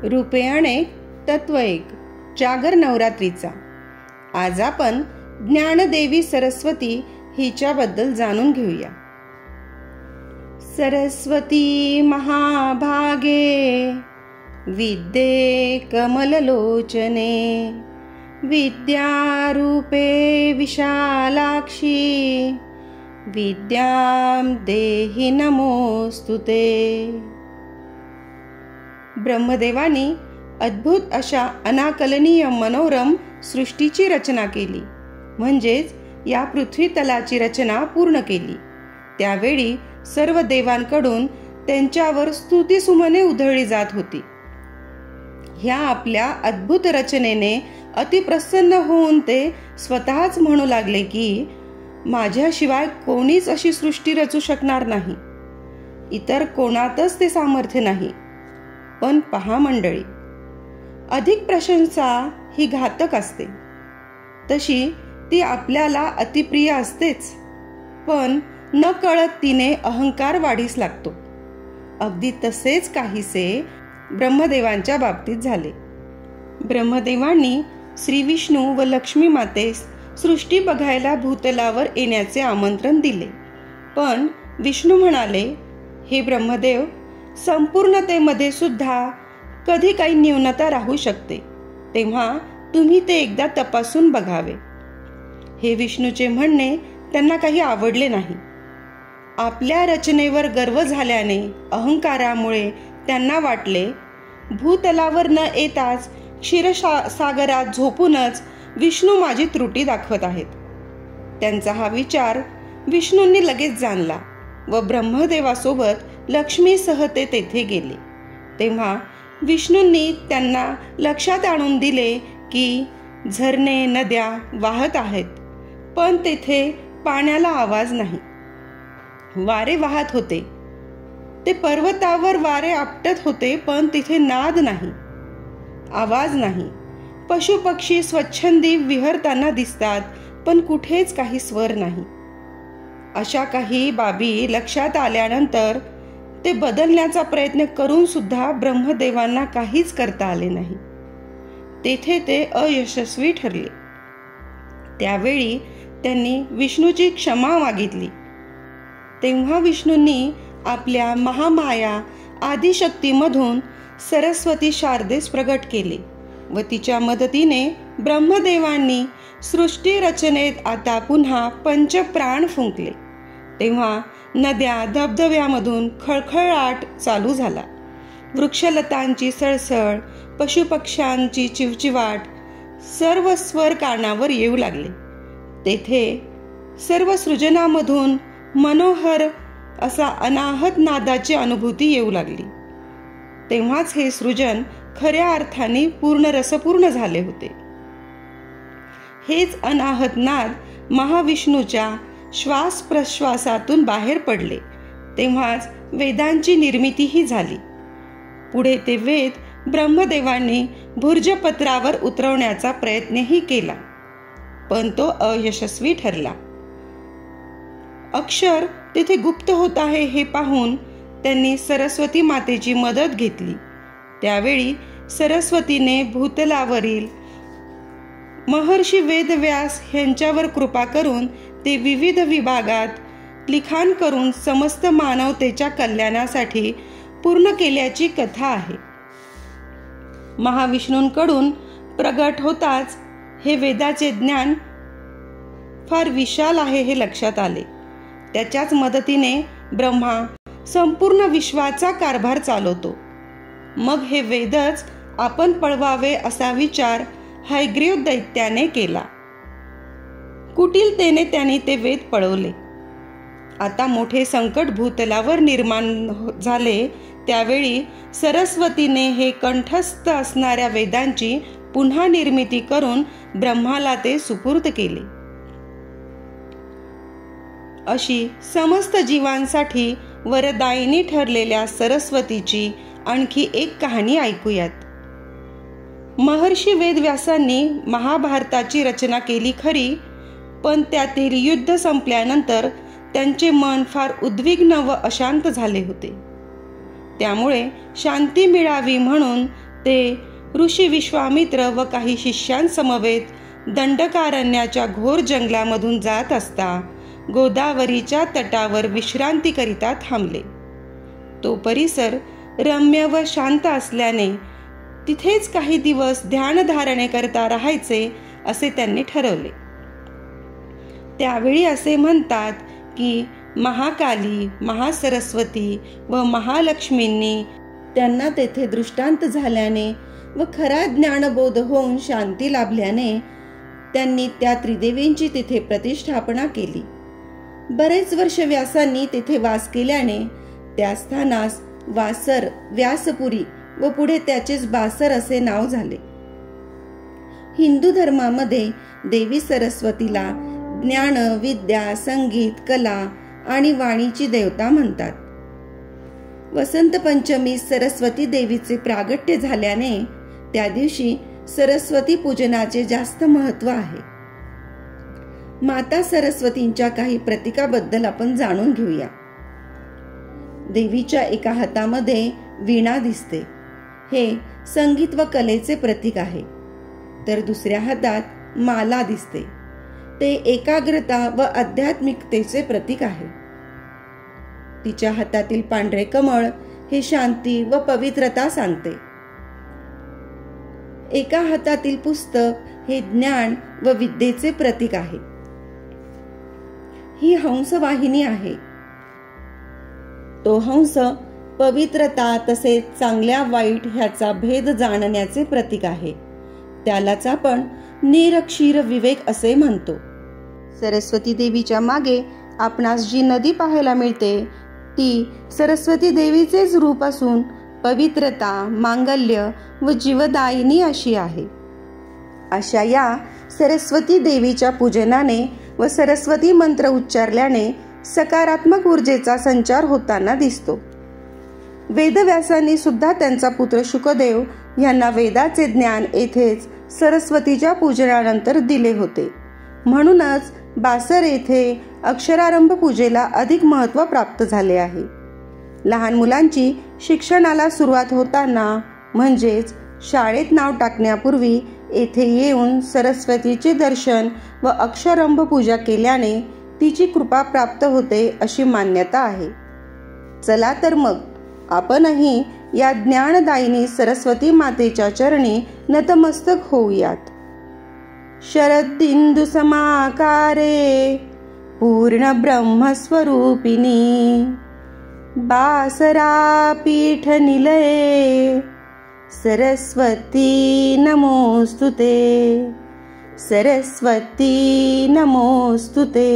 रूपे अनेक तत्व एक जागर नवरात्रीचा. आज आपण ज्ञानदेवी सरस्वती हिच्याबद्दल जाणून घेऊया. सरस्वती महाभागे विद्ये कमललोचने विद्यारूपे विशालाक्षी विद्यां देहि नमोस्तुते. ब्रह्मदेवानी अद्भुत अशा अनाकलनीय मनोरम सृष्टीची रचना केली, म्हणजेच या पृथ्वी तलाची रचना पूर्ण केली. त्यावेळी सर्व देवांकडून त्यांच्यावर स्तुतिसुमने उधळली जात होती. ह्या आपल्या अद्भुत रचनेने अतिप्रसन्न होऊन ते स्वतःच म्हणू लागले की माझ्याशिवाय कोणीच अशी सृष्टी रचू शकणार नाही. इतर कोणातच ते सामर्थ्य नाही. पण पहा मंडळी, अधिक प्रशंसा ही घातक असते. तशी ती आपल्याला अतिप्रिय असतेच, पण न कळत तिने अहंकार वाढीस लागतो. अगदी तसेच काहीसे ब्रह्मदेवांच्या बाबतीत झाले. ब्रह्मदेवांनी श्री विष्णू व लक्ष्मी मातेस सृष्टी बघायला भूतलावर येण्याचे आमंत्रण दिले. पण विष्णू म्हणाले, हे ब्रह्मदेव, संपूर्णतेमध्ये सुद्धा कधी काही न्यूनता राहू शकते, तेव्हा तुम्ही ते एकदा तपासून बघावे. हे विष्णूचे म्हणणे त्यांना काही आवडले नाही. आपल्या रचनेवर गर्व झाल्याने, अहंकारामुळे त्यांना वाटले भूतलावर न येताच क्षीरसागरात झोपूनच विष्णू माझी त्रुटी दाखवत आहेत. त्यांचा हा विचार विष्णूंनी लगेच जाणला व ब्रह्मदेवासोबत लक्ष्मीसह ते तेथे गेले. तेव्हा विष्णूंनी त्यांना लक्षात आणून दिले की झरणे नद्या वाहत आहेत, पण तेथे पाण्याला आवाज नाही. वारे वाहत होते, ते पर्वतावर वारे आपटत होते, पण तिथे नाद नाही, आवाज नाही. पशुपक्षी स्वच्छंदी विहरताना दिसतात, पण कुठेच काही स्वर नाही. अशा काही बाबी लक्षात आल्यानंतर ते बदलण्याचा प्रयत्न करून सुद्धा ब्रह्मदेवांना काहीच करता आले नाही. तेथे ते अयशस्वी ठरले. त्यावेळी त्यांनी विष्णूची क्षमा मागितली. तेव्हा विष्णूंनी आपल्या महामाया आदिशक्तीमधून सरस्वती शारदेस प्रगट केले व तिच्या मदतीने ब्रह्मदेवांनी सृष्टी रचनेत आता पुन्हा पंचप्राण फुंकले. तेव्हा नद्या धबधब्यामधून खळखळाट चालू झाला. वृक्षलतांची सळसळ, पशुपक्ष्यांची चिवचिवाट, सर्व स्वर कानावर येऊ लागले. तेथे सर्व सृजनामधून मनोहर असा अनाहत नादाची अनुभूती येऊ लागली. तेव्हाच हे सृजन खऱ्या अर्थाने पूर्ण रसपूर्ण झाले होते. हेच अनाहत नाद महाविष्णूच्या श्वास प्रश्वासातून बाहेर पडले. तेव्हाच वेदांची निर्मितीही झाली. पुढे ते वेद ब्रह्मदेवांनी भुर्जपत्रावर उतरवण्याचा प्रयत्नही केला, पण तो अयशस्वी ठरला. अक्षर तेथे गुप्त होत आहे हे पाहून त्यांनी सरस्वती मातेची मदत घेतली. त्यावेळी सरस्वतीने भूतलावरील महर्षी वेदव्यास यांच्यावर कृपा करून ते विविध विभागात लिखाण करून समस्त मानवतेच्या कल्याणासाठी पूर्ण केल्याची कथा आहे. महाविष्णूंकडून प्रगट होताच हे वेदाचे ज्ञान फार विशाल आहे हे लक्षात आले. त्याच्याच मदतीने ब्रह्मा संपूर्ण विश्वाचा कारभार चालवतो. मग हे वेदच आपण पळवावे असा विचार हयग्रीव दैत्याने केला. कुटिलतेने त्यांनी ते वेद पळवले. आता मोठे संकट भूतलावर निर्माण झाले. त्यावेळी सरस्वतीने हे कंठस्थ असणाऱ्या वेदांची पुन्हा निर्मिती करून ब्रह्माला ते सुपूर्द केले. अशी समस्त जीवांसाठी वरदायिनी ठरलेल्या सरस्वतीची आणखी एक कहाणी ऐकूयात. महर्षी वेदव्यासांनी महाभारताची रचना केली खरी, पण त्यातील युद्ध संपल्यानंतर त्यांचे मन फार उद्विग्न व अशांत झाले होते. त्यामुळे शांती मिळावी म्हणून ते ऋषी विश्वामित्र व काही शिष्यांसमवेत दंडकारण्याच्या घोर जंगलामधून जात असता गोदावरीच्या तटावर विश्रांतीकरिता थांबले. तो परिसर रम्य व शांत असल्याने तिथेच काही दिवस ध्यानधारणेकरता राहायचे असे त्यांनी ठरवले. त्यावेळी असे म्हणतात की महाकाली, महासरस्वती व महालक्ष्मींनी त्यांना तेथे दृष्टांत झाल्याने व खरा ज्ञानबोध होऊन शांती लाभल्याने त्यांनी त्या त्रिदेवींची तिथे प्रतिष्ठापना केली. बरेच वर्ष व्यासांनी तेथे वास केल्याने त्या स्थानास वासर, व्यासपुरी व पुढे त्याचेच बासर असे नाव झाले. हिंदू धर्मामध्ये देवी सरस्वतीला ज्ञान, विद्या, संगीत, कला आणि वाणीची देवता म्हणतात. वसंत पंचमीस सरस्वती देवीचे प्रागट्य झाल्याने त्या दिवशी सरस्वती पूजनाचे जास्त महत्त्व आहे. माता सरस्वतींच्या काही प्रतीकाबद्दल आपण जाणून घेऊया. देवीच्या एका हातामध्ये वीणा दिसते, हे संगीत व कलेचे प्रतीक आहे. तर दुसऱ्या हातात माला दिसते, ते एकाग्रता व आध्यात्मिकतेचे प्रतीक आहे. तिच्या हातातील पांढरे कमळ हे शांती व पवित्रता सांगते. एका हातातील पुस्तक हे ज्ञान व विद्येचे प्रतीक आहे. ही हंसवाहिनी आहे. तो हंस पवित्रता तसेच चांगल्या वाईट ह्याचा भेद जाणण्याचे प्रतीक आहे. त्यालाच आपण निरक्षीर विवेक असे म्हणतो. सरस्वती देवीच्या मागे आपणास जी नदी पाहायला मिळते ती सरस्वती देवीचेच रूप असून पवित्रता, मांगल्य व जीवदायिनी अशी आहे. अशा या सरस्वती देवीच्या पूजनाने व सरस्वती मंत्र उच्चारल्याने सकारात्मक ऊर्जेचा संचार होताना दिसतो. वेदव्यासांनी सुद्धा त्यांचा पुत्र शुकदेव यांना वेदाचे ज्ञान येथेच सरस्वतीच्या पूजनानंतर दिले होते. म्हणूनच बासर येथे अक्षरारंभ पूजेला अधिक महत्त्व प्राप्त झाले आहे. लहान मुलांची शिक्षणाला सुरुवात होताना म्हणजेच शाळेत नाव टाकण्यापूर्वी येथे येऊन सरस्वतीचे दर्शन व अक्षरारंभ पूजा केल्याने तिची कृपा प्राप्त होते अशी मान्यता आहे. चला तर मग आपणही या ज्ञानदायिनी सरस्वती मातेच्या चरणी नतमस्तक होऊयात. शरदिंदु समाकारे पूर्ण ब्रह्मस्वरूपिणी बासरा पीठ निलये सरस्वती नमोस्तुते, सरस्वती नमोस्तुते.